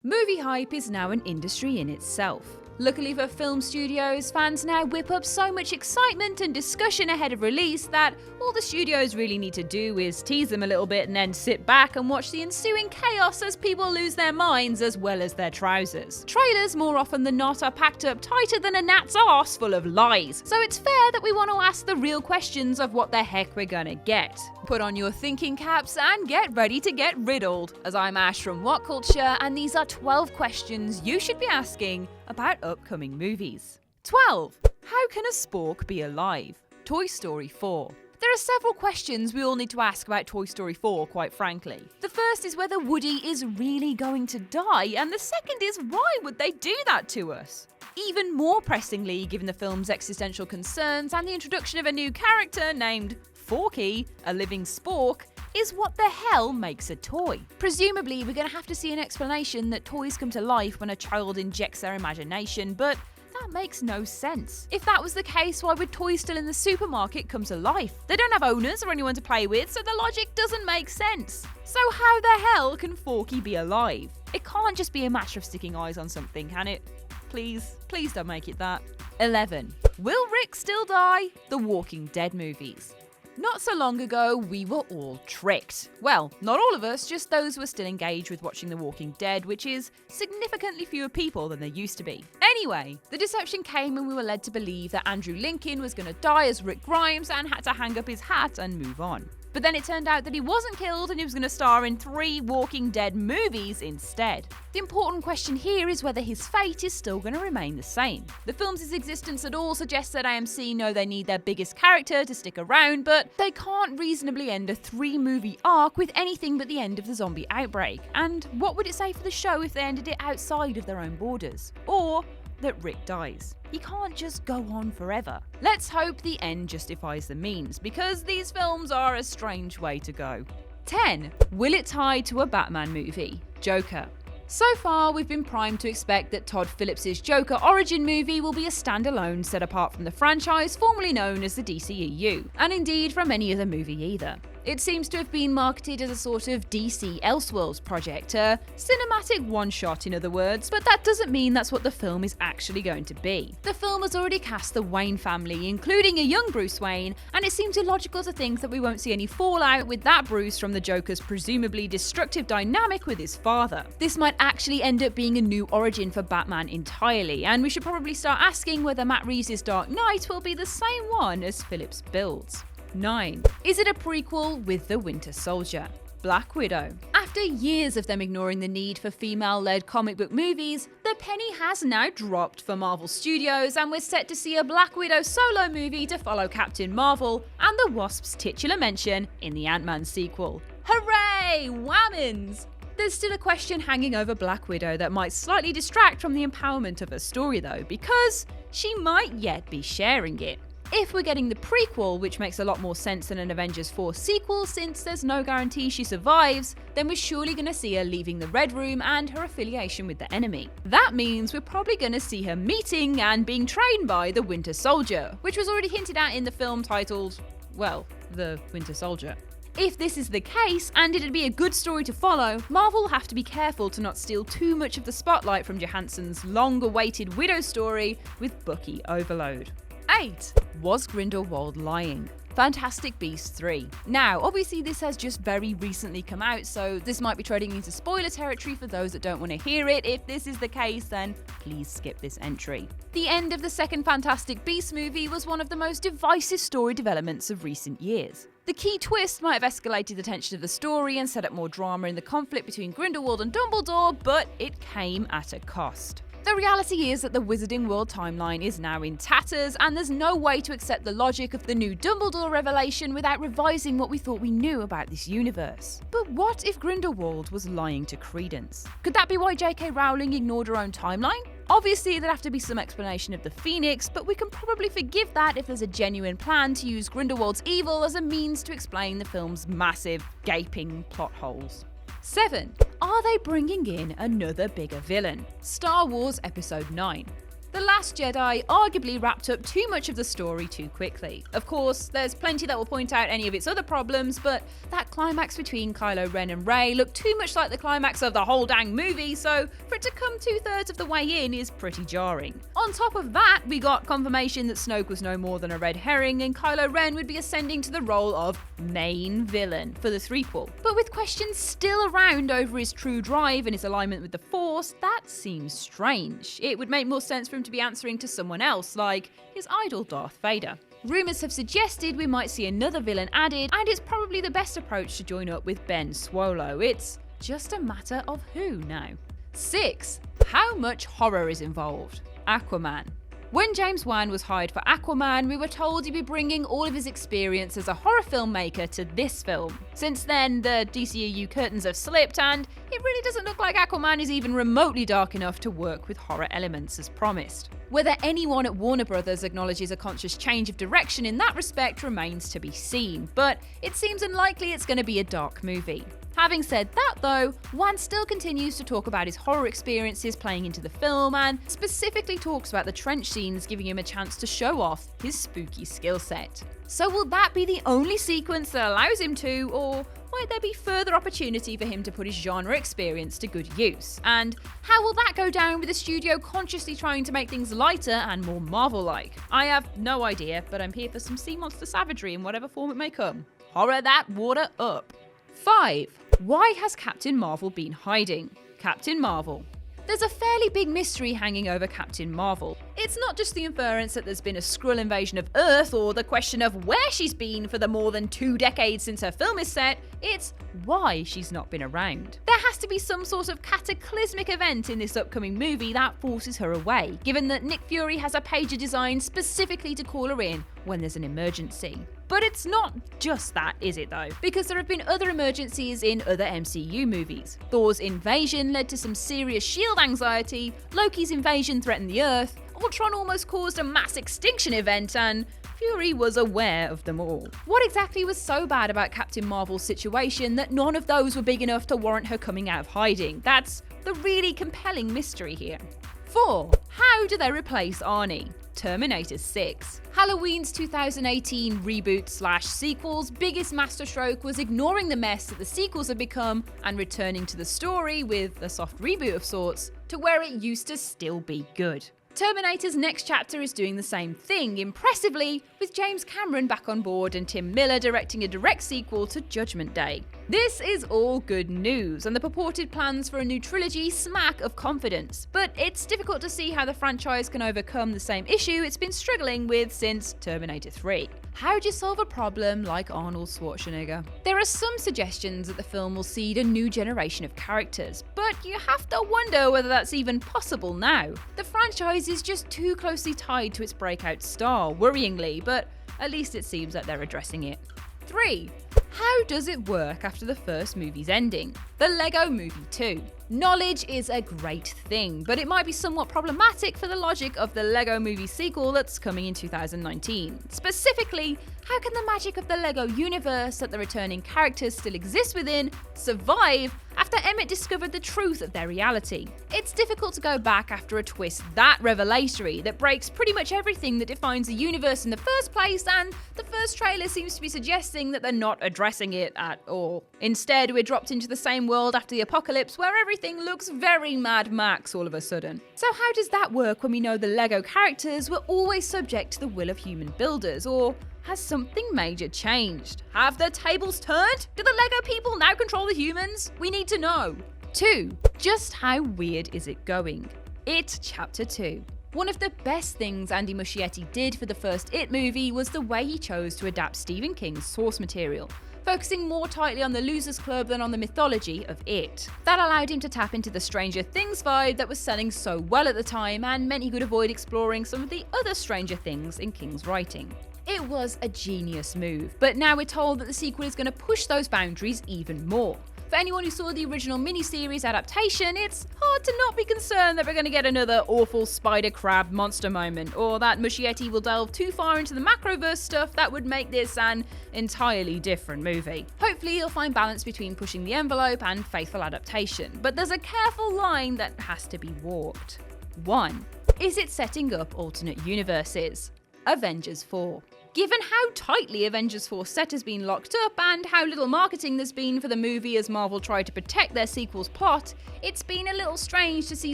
Movie hype is now an industry in itself. Luckily for film studios, fans now whip up so much excitement and discussion ahead of release that all the studios really need to do is tease them a little bit and then sit back and watch the ensuing chaos as people lose their minds as well as their trousers. Trailers, more often than not, are packed up tighter than a gnat's arse full of lies, so it's fair that we want to ask the real questions of what the heck we're gonna get. Put on your thinking caps and get ready to get riddled, as I'm Ash from What Culture, and these are 12 questions you should be asking about upcoming movies. 12. How can a spork be alive? Toy Story 4. There are several questions we all need to ask about Toy Story 4, quite frankly. The first is whether Woody is really going to die, and the second is why would they do that to us? Even more pressingly, given the film's existential concerns and the introduction of a new character named Forky, a living spork, is what the hell makes a toy? Presumably, we're going to have to see an explanation that toys come to life when a child injects their imagination, but that makes no sense. If that was the case, why would toys still in the supermarket come to life? They don't have owners or anyone to play with, so the logic doesn't make sense. So how the hell can Forky be alive? It can't just be a matter of sticking eyes on something, can it? Please don't make it that. 11. Will Rick still die? The Walking Dead movies. Not so long ago, we were all tricked. Well, not all of us, just those who are still engaged with watching The Walking Dead, which is significantly fewer people than there used to be. Anyway, the deception came when we were led to believe that Andrew Lincoln was going to die as Rick Grimes and had to hang up his hat and move on. But then it turned out that he wasn't killed and he was going to star in 3 Walking Dead movies instead. The important question here is whether his fate is still going to remain the same. The film's existence at all suggests that AMC know they need their biggest character to stick around, but they can't reasonably end a 3-movie arc with anything but the end of the zombie outbreak. And what would it say for the show if they ended it outside of their own borders? Or that Rick dies. He can't just go on forever. Let's hope the end justifies the means, because these films are a strange way to go. 10. Will it tie to a Batman movie? Joker. So far, we've been primed to expect that Todd Phillips' Joker origin movie will be a standalone set apart from the franchise formerly known as the DCEU, and indeed from any other movie either. It seems to have been marketed as a sort of DC Elseworlds project, a cinematic one-shot in other words, but that doesn't mean that's what the film is actually going to be. The film has already cast the Wayne family, including a young Bruce Wayne, and it seems illogical to think that we won't see any fallout with that Bruce from the Joker's presumably destructive dynamic with his father. This might actually end up being a new origin for Batman entirely, and we should probably start asking whether Matt Reeves' Dark Knight will be the same one as Phillips builds. 9. Is it a prequel with the Winter Soldier? Black Widow. After years of them ignoring the need for female-led comic book movies, the penny has now dropped for Marvel Studios, and we're set to see a Black Widow solo movie to follow Captain Marvel and the Wasp's titular mention in the Ant-Man sequel. Hooray! Whammons! There's still a question hanging over Black Widow that might slightly distract from the empowerment of her story though, because she might yet be sharing it. If we're getting the prequel, which makes a lot more sense than an Avengers 4 sequel since there's no guarantee she survives, then we're surely going to see her leaving the Red Room and her affiliation with the enemy. That means we're probably going to see her meeting and being trained by the Winter Soldier, which was already hinted at in the film titled, well, The Winter Soldier. If this is the case, and it'd be a good story to follow, Marvel will have to be careful to not steal too much of the spotlight from Johansson's long-awaited Widow story with Bucky overload. 8. Was Grindelwald lying? Fantastic Beasts 3. Now, obviously this has just very recently come out, so this might be treading into spoiler territory for those that don't want to hear it. If this is the case, then please skip this entry. The end of the second Fantastic Beasts movie was one of the most divisive story developments of recent years. The key twist might have escalated the tension of the story and set up more drama in the conflict between Grindelwald and Dumbledore, but it came at a cost. The reality is that the Wizarding World timeline is now in tatters, and there's no way to accept the logic of the new Dumbledore revelation without revising what we thought we knew about this universe. But what if Grindelwald was lying to Credence? Could that be why J.K. Rowling ignored her own timeline? Obviously, there'd have to be some explanation of the Phoenix, but we can probably forgive that if there's a genuine plan to use Grindelwald's evil as a means to explain the film's massive, gaping plot holes. 7. Are they bringing in another bigger villain? Star Wars Episode 9. The Last Jedi arguably wrapped up too much of the story too quickly. Of course, there's plenty that will point out any of its other problems, but that climax between Kylo Ren and Rey looked too much like the climax of the whole dang movie, so for it to come 2/3 of the way in is pretty jarring. On top of that, we got confirmation that Snoke was no more than a red herring and Kylo Ren would be ascending to the role of main villain for the threequel. But with questions still around over his true drive and his alignment with the Force, that seems strange. It would make more sense for him to be answering to someone else, like his idol Darth Vader. Rumours have suggested we might see another villain added, and it's probably the best approach to join up with Ben Swolo. It's just a matter of who now. 6. How much horror is involved? Aquaman. When James Wan was hired for Aquaman, we were told he'd be bringing all of his experience as a horror filmmaker to this film. Since then, the DCEU curtains have slipped, and it really doesn't look like Aquaman is even remotely dark enough to work with horror elements as promised. Whether anyone at Warner Brothers acknowledges a conscious change of direction in that respect remains to be seen, but it seems unlikely it's going to be a dark movie. Having said that though, Wan still continues to talk about his horror experiences playing into the film and specifically talks about the trench scenes giving him a chance to show off his spooky skill set. So will that be the only sequence that allows him to, or might there be further opportunity for him to put his genre experience to good use? And how will that go down with the studio consciously trying to make things lighter and more Marvel-like? I have no idea, but I'm here for some sea monster savagery in whatever form it may come. Horror that water up. 5. Why has Captain Marvel been hiding? Captain Marvel. There's a fairly big mystery hanging over Captain Marvel. It's not just the inference that there's been a Skrull invasion of Earth or the question of where she's been for the more than 2 decades since her film is set, it's why she's not been around. There has to be some sort of cataclysmic event in this upcoming movie that forces her away, given that Nick Fury has a pager designed specifically to call her in when there's an emergency. But it's not just that, is it though? Because there have been other emergencies in other MCU movies. Thor's invasion led to some serious S.H.I.E.L.D. anxiety, Loki's invasion threatened the Earth, Ultron almost caused a mass extinction event, and Fury was aware of them all. What exactly was so bad about Captain Marvel's situation that none of those were big enough to warrant her coming out of hiding? That's the really compelling mystery here. 4. How do they replace Arnie? Terminator 6. Halloween's 2018 reboot/sequel's biggest masterstroke was ignoring the mess that the sequels had become and returning to the story with a soft reboot of sorts to where it used to still be good. Terminator's next chapter is doing the same thing, impressively, with James Cameron back on board and Tim Miller directing a direct sequel to Judgment Day. This is all good news, and the purported plans for a new trilogy smack of confidence, but it's difficult to see how the franchise can overcome the same issue it's been struggling with since Terminator 3. How do you solve a problem like Arnold Schwarzenegger? There are some suggestions that the film will seed a new generation of characters, but you have to wonder whether that's even possible now. The franchise is just too closely tied to its breakout star, worryingly, but at least it seems like they're addressing it. 3. How does it work after the first movie's ending? The Lego Movie 2. Knowledge is a great thing, but it might be somewhat problematic for the logic of the Lego Movie sequel that's coming in 2019. Specifically, how can the magic of the Lego universe that the returning characters still exist within survive after Emmett discovered the truth of their reality? It's difficult to go back after a twist that revelatory that breaks pretty much everything that defines the universe in the first place, and the first trailer seems to be suggesting that they're not addressing it at all. Instead, we're dropped into the same world after the apocalypse where everything looks very Mad Max all of a sudden. So how does that work when we know the Lego characters were always subject to the will of human builders, or has something major changed? Have the tables turned? Do the Lego people now control the humans? We need to know. 2. Just how weird is it going? It Chapter 2. One of the best things Andy Muschietti did for the first It movie was the way he chose to adapt Stephen King's source material, focusing more tightly on the Losers Club than on the mythology of It. That allowed him to tap into the Stranger Things vibe that was selling so well at the time and meant he could avoid exploring some of the other Stranger Things in King's writing. It was a genius move, but now we're told that the sequel is going to push those boundaries even more. For anyone who saw the original miniseries adaptation, it's hard to not be concerned that we're going to get another awful spider crab monster moment, or that Muschietti will delve too far into the macroverse stuff that would make this an entirely different movie. Hopefully you'll find balance between pushing the envelope and faithful adaptation, but there's a careful line that has to be walked. 1. Is it setting up alternate universes? Avengers 4. Given how tightly Avengers 4 set has been locked up and how little marketing there's been for the movie as Marvel tried to protect their sequel's plot, it's been a little strange to see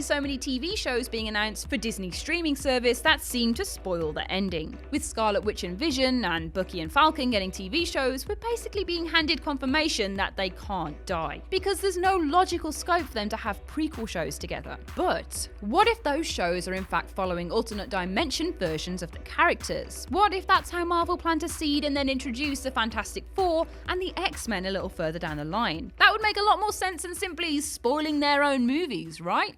so many TV shows being announced for Disney's streaming service that seem to spoil the ending. With Scarlet Witch and Vision and Bucky and Falcon getting TV shows, we're basically being handed confirmation that they can't die, because there's no logical scope for them to have prequel shows together. But what if those shows are in fact following alternate dimension versions of the characters? What if that's how Marvel plan to seed and then introduce the Fantastic Four and the X-Men a little further down the line? That would make a lot more sense than simply spoiling their own movies, right?